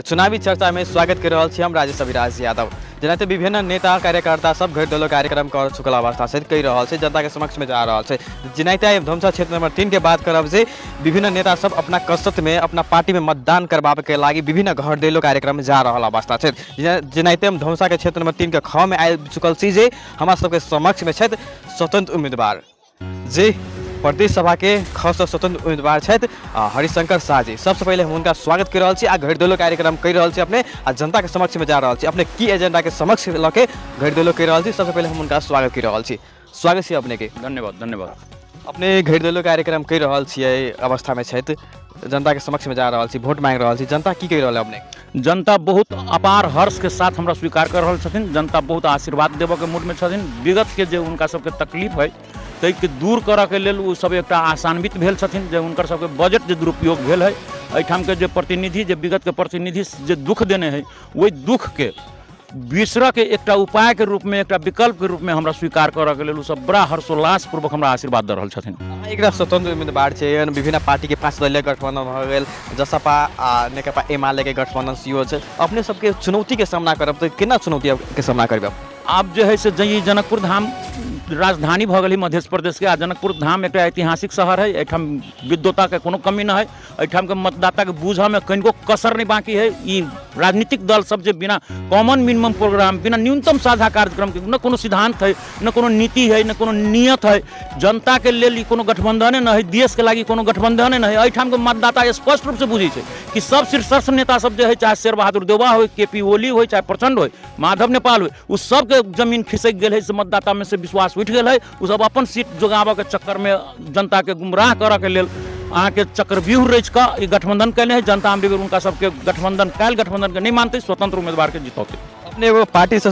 चुनावी चर्चा में स्वागत कर रहा हम राजेश अभिराज यादव। जेनाते विभिन्न नेता कार्यकर्ता सब घर डोलो कार्यक्रम कर चुकल अवस्था से कही रहा है, जनता के समक्ष में जा रहा है। जेनाते धमसा क्षेत्र नंबर 3 के बात करब से विभिन्न नेता सब अपना कसरत में अपना पार्टी में मतदान करवावे के लागी विभिन्न घर डेलो कार्यक्रम में जा रहा अवस्था है। जेनाते हम धमसा के क्षेत्र नंबर 3 के ख में आ चुकल छी जे हमारा सबके समक्ष में छथि स्वतंत्र उम्मीदवार जे प्रदेश सभा के खास स्वतंत्र उम्मीदवार छथि हरिशंकर शाह जी। सबसे पहले हम उनका स्वागत कर रहा छी। आ घर डोलो कार्यक्रम कर रहा छी अपने आ जनता के समक्ष में जा रहा छी, अपने की एजेंडा के समक्ष लके घर डोलो कर रहा छी। सबसे पहले हम उनका स्वागत कर रहा छी। स्वागत छी अपने के। धन्यवाद। अपने घर डोलो कार्यक्रम कर रहा छी अवस्था में छथि, जनता के समक्ष में जा रहा छी, वोट मांग रहा छी। जनता की कह रहा अपने? जनता बहुत अपार हर्ष के साथ हमरा स्वीकार कर रहा छथिन। जनता बहुत आशीर्वाद देव के मूड में छथिन। विगत के जे उनका सबके तकलीफ है तै के दूर करऽ के लेल उ सब एकटा आसान्वित भेल छथिन। जे उनकर सबके बजट जे दुरुपयोग भेल है, एहिठाम के जे प्रतिनिधि जे विगत के प्रतिनिधि जे दुख देने है, वही दुख के बिसरऽ के एकटा उपाय के रूप में, एकटा विकल्प के रूप में हमरा स्वीकार करऽ के लेल उ सब बड़ा हर्षोल्लास पूर्वक हमरा आशीर्वाद दे रहल छथिन। एकटा स्वतंत्र उम्मीदवार छै, विभिन्न पार्टी के 5 दलीय गठबंधन भ गेल, जसपा आ नेकपा एमाले के गठबंधन सेहो छै। अपने सबके चुनौती के सामना करब तो केना चुनौती के सामना करब? आब जे है से जनकपुर धाम राजधानी भऽ गेल मध्य प्रदेश के। आ जनकपुर धाम एक ऐतिहासिक शहर है। एहिठाम विद्वता के कोनो कमी न है। एहिठाम के मतदाता के बूझ में कनिको कसर नहीं बाकी है। ई राजनीतिक दल सब जे बिना कॉमन मिनिमम प्रोग्राम, बिना न्यूनतम साझा कार्यक्रम के न कोनो सिद्धांत है, न कोनो नीति है, न कोनो नियत है। जनता के लेल कोनो गठबंधने न है, देश के लागी कोनो गठबंधने न है। एहिठाम के मतदाता स्पष्ट रूप से बुझे छै कि सब शीर्षस्थ नेता सब जे है, चाहे शेर बहादुर देवा हो, केपी ओली हो, चाहे प्रचंड हो, माधव नेपाल हो, उस सब के जमीन खिसक गेल है। से मतदाता में से विश्वास उठ गया है। उ सब अपन सीट जोगाबऽ के चक्कर में जनता के गुमराह करऽ के लेल अहाँ के चक्रव्यूह रच के गठबंधन कैले है। जनता अमरी बेर उनका सबके गठबंधन के नहीं मानते, स्वतंत्र उम्मीदवार के जितौते। अपने वो पार्टी से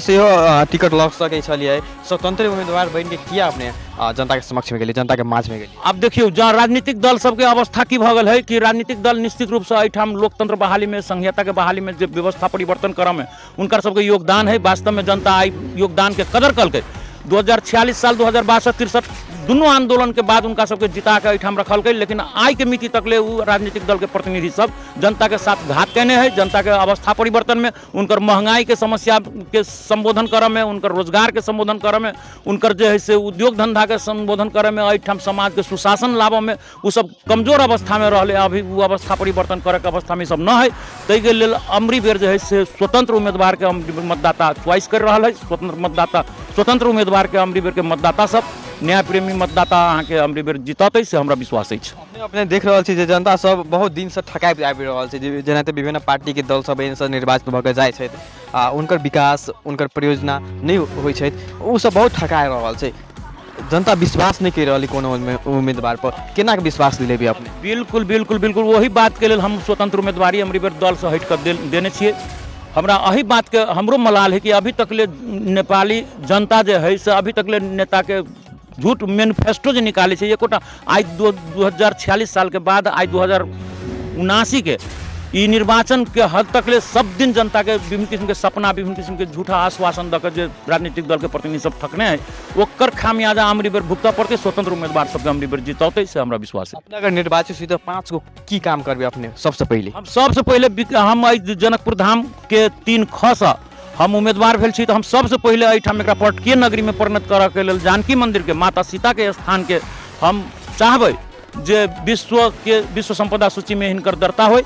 टिकट लग सके छलिए, स्वतंत्र उम्मीदवार बन के किया अपने जनता के समक्ष में गेली, जनता के माझ में गेली? अब देखियो जहाँ राजनीतिक दल सबके अवस्था की भऽ गेल है कि राजनीतिक दल निश्चित रूप से एहिठाम लोकतंत्र बहाली में, संहिता के बहाली में, जे व्यवस्था परिवर्तन करऽ में उनकर सबके योगदान है। वास्तव में जनता आई योगदान के कदर कलकै। 2046 साल 2062-63 दुनू आंदोलन के बाद उनका सबके जिता के एहिठाम रखल गई। लेकिन आई के मिति तक ले राजनीतिक दल के प्रतिनिधि सब जनता के साथ घात केने है। जनता के अवस्था परिवर्तन में, उनकर महंगाई के समस्या के संबोधन करऽ में, उनकर रोजगार के संबोधन करऽ में, उनकर जे है से उद्योग धंधा के संबोधन करऽ में, एहिठाम समाज के सुशासन लाबऽ में उ सब कमजोर अवस्था में रहले। अभी वो अवस्था परिवर्तन करे के अवस्था में सब न है। तै के लेल अमरी बेर जे है से स्वतंत्र उम्मीदवार के मतदाता चॉइस कर रहा है। स्वतंत्र उम्मीदवार के अमरी बेर के मतदाता सब न्याय प्रेमी मतदाता अहाँ के अमरी बेर जिततै से हमरा विश्वास है। अपने देख रहा छी जे जनता सब बहुत दिन से ठकाई आबि रहल छै। जेनाते विभिन्न पार्टी के दल सब एहन से निर्वाचित भऽ के जाइ छै, उनकर विकास, उनकर परियोजना नहीं होइ छै, उ सब बहुत ठकाई रहल छै। जनता विश्वास नहीं कर रही कोनो उम्मीदवार पर, केना के विश्वास दिलेबी अपने? बिल्कुल वही बात के लेल हम स्वतंत्र उम्मीदवारी अमरी बेर दल से हट कर देने छियै। हमरा अही बात के हमरो मलाल है कि अभी तक ले नेपाली जनता जे है से अभी तक ले नेता के झूठ मैनिफेस्टो जो निकाले छै एकोटा आई 2046 साल के बाद आई 2079 के ई निर्वाचन के हद तक ले सब दिन जनता के विभिन्न किस्म के सपना, विभिन्न किस्म के झूठा आश्वासन दऽ के जे राजनीतिक दल के प्रतिनिधि सब ठकने है, ओकर खामियाजा अमरी बेर भुगतऽ पड़ते। स्वतंत्र उम्मीदवार सबके अमरी बेर जितौते से हमरा विश्वास है। अपने अगर निर्वाचित हुई तो 5 गो की काम करबे अपने? सबसे पहले हम जनकपुर धाम के 3 ख से हम उम्मीदवार भेल छी। तो हम सबसे पहले एहिठाम एकरा पर्यटकीय नगरी में परिणत करऽ के लेल जानकी मंदिर के, माता सीता के स्थान के हम चाहबै जे विश्व संपदा सूची में हिनकर दर्ता हो।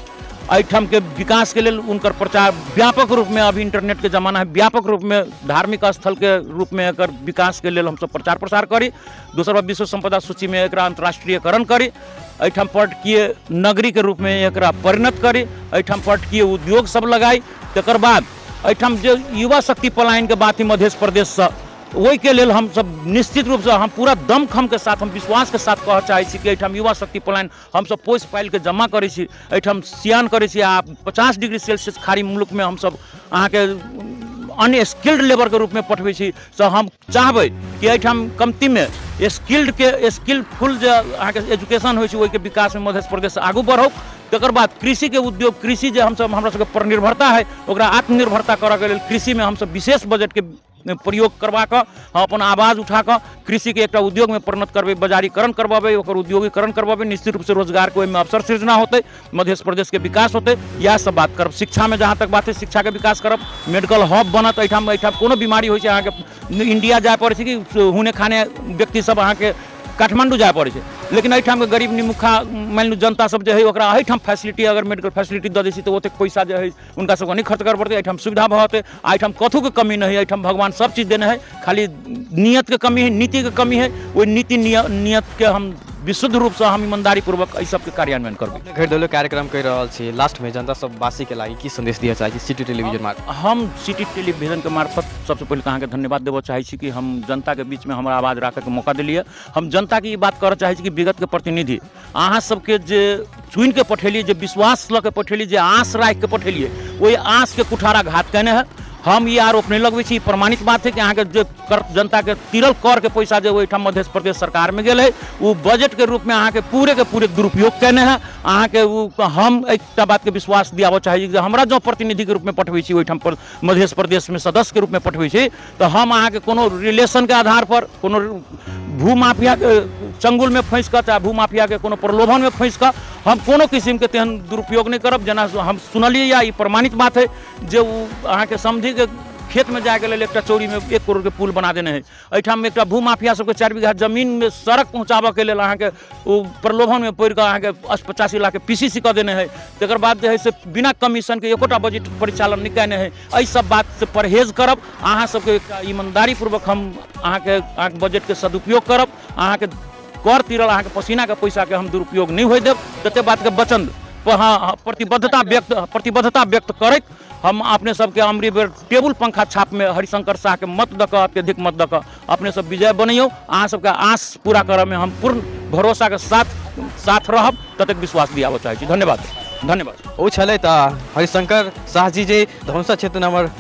एहिठाम के विकास के लेल उनकर प्रचार व्यापक रूप में, अभी इंटरनेट के जमाना है, व्यापक रूप में धार्मिक स्थल के रूप में एकर विकास के लेल हम सब प्रचार प्रसार करी। दोसर बात विश्व संपदा सूची में एकरा अंतर्राष्ट्रीयकरण करी। एहिठाम पर्यटकीय नगरी के रूप में एकरा परिणत करी। एहिठाम पर्यटकीय उद्योग सब लगाई। तकर बाद एहिठाम जो युवा शक्ति पलायन के बात ही मध्य प्रदेश से, वही के लेल हम सब निश्चित रूप से हम पूरा दमखम के साथ, हम विश्वास के साथ कह चाहे छी कि एहिठाम युवा शक्ति पलायन हम सब पोस्ट पाइल के जमा करे छी, एहिठाम सियान करे छी। आ 50 डिग्री सेल्सियस खाड़ी मुल्क में हम सब अहाँ के अनस्किल्ड लेबर के रूप में पठबै छी। से हम चाहबै कि एहिठाम कमती में स्किलफुल जो अहाँ के एजुकेशन होइ छै, ओहि के विकास में मध्य प्रदेश आगू बढ़ौ। तकर बाद कृषि के उद्योग, कृषि जो हम सब हमरा सबके पर निर्भरता है, ओकरा आत्मनिर्भरता करऽ के लेल कृषि में हम सब विशेष बजट के प्रयोग करवा कऽ हम अपन आवाज़ उठा कऽ कृषि के एकटा उद्योग में परिणत करबै, बाजारीकरण करवाबै, ओकर उद्योगीकरण करवाबै, निश्चित रूप से रोजगार के ओहिमे अवसर सृजना होतै, मध्य प्रदेश के विकास होतै। इएह सब बात करब। शिक्षा में जहाँ तक बात है शिक्षा के विकास करब, मेडिकल हब बनत, एहिठाम कोनो बीमारी होइ छै अहाँके इंडिया जाय पड़ै छै कि हुने खाने व्यक्ति सब अहाँके काठमांडू जाय पड़ै छै, लेकिन एहिठाम के गरीब निमुखा मान लू जनता सब जे है ओकरा एहिठाम फैसिलिटी अगर मेडिकल फैसिलिटी दऽ दै छी तऽ ओतेक पैसा जे है उनका सबके नहीं खर्च करऽ पड़तै, एहिठाम सुविधा भऽ जेतै। एहिठाम कथू के कमी नहीं है, एहिठाम भगवान सब चीज देने है, खाली नियत के कमी है, नीति के कमी है। ओहि नीति नियत के हम विशुद्ध रूप से हम ईमानदारी पूर्वक एहि सबके कार्यान्वयन करबै। घर दौलो कार्यक्रम कर रहल छी, लास्ट में जनता सब वासी के लागी की संदेश दिया चाहै छी सिटी टेलीविजन मार्फत? हम सिटी टेलीविजन के मार्फत सबसे पहले अहाँके धन्यवाद देबऽ चाहै छी कि हम जनता के बीच में हमारा आवाज़ रखे के मौका दिलिए। हम जनता के ई बात करऽ चाहै छी कि विगत के प्रतिनिधि अहाँ सबके जे चुनि के पठेलिए, जे विश्वास लऽ के पठेलिए, जे आस राखि के पठेलिए, ओहि आस के कुठारा घात केने है। हम ये आरोप नहीं लगबै छी, प्रमाणित बात है कि अहाँ के जे जनता के तिरल कर के पैसा जे ओहिठाम मध्य प्रदेश सरकार में गेल है, वो बजट के रूप में अहाँ के पूरे दुरुपयोग केने है। अहाँ के हम एकटा बात के विश्वास दियाबऽ चाहै छी कि हमरा जो प्रतिनिधि के रूप में पठबै छी ओहिठाम मध्य प्रदेश में सदस्य के रूप में पठबै छी, तो हम अहाँ के कोनो रिलेशन के आधार पर, कोनो भू माफिया के चंगुल में फंस कऽ, चाहे भू माफिया के कोनो प्रलोभन में फंस कऽ हम कोनो किस्म के तेहन दुरुपयोग नहीं करब। जेना हम सुनलिए या ई प्रमाणित बात है जे अहाँ के समझी के खेत में जाके लेल एकटा चौरी में 1 करोड़ के पुल बना देने है। एहिठाम एकटा भू माफिया सबके 4 बीघा जमीन में सड़क पहुँचाबऽ के लेल अहाँ के प्रलोभन में पड़ि कऽ अहाँ के 85 लाख के PCC कऽ देने है। तकर बाद जे है से बिना कमीशन के एकोटा बजट परिचालन नहीं कयने है। एहि सब बात से परहेज करब। अहाँ सबके एकटा ईमानदारी पूर्वक हम अहाँ के बजट के सदुपयोग करब। अहाँ के कर तिरल अहाँ के पसीना के पैसा के हम दुरुपयोग नहीं होय देब। तते बात के वचन प्रतिबद्धता व्यक्त करैत हम अपने सबके अमरी बेर टेबुल पंखा छाप में हरिशंकर शाह के मत दऽ कऽ, अत्यधिक मत दऽ कऽ अपने सब विजय बनैयौ। अहाँ सबके आस पूरा करऽ में हम पूर्ण भरोसा के साथ रहब, ततेक विश्वास दियाबऽ चाहै छी। धन्यवाद। ओ छलै तऽ हरिशंकर शाह जी जे धनुषा क्षेत्र नंबर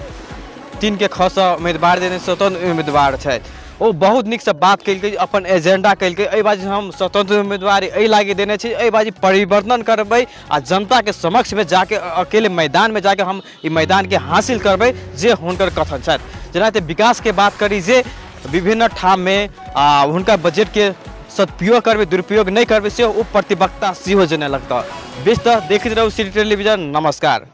3 के खस उम्मीदवार देने स्वतंत्र उम्मीदवार छथि। ओ बहुत नीक से बात कल, अपन एजेंडा कल, एहि बाजी हम स्वतंत्र उम्मीदवार एहि लागी देने छी, एहि बाजी परिवर्तन करबै आ जनता के समक्ष में जाके अकेले मैदान में जाके हम ई मैदान के हासिल करबै जे हुनकर कथन छथि। जेनाहिते विकास के बात करी जे विभिन्न ठाम में हुनका बजट के सदुपयोग करबै, दुरुपयोग नहीं करबै, से ओ प्रतिबद्धता सेहो जेने लगता। बेस तऽ देखैत रहू सिटी टेलीविजन। नमस्कार।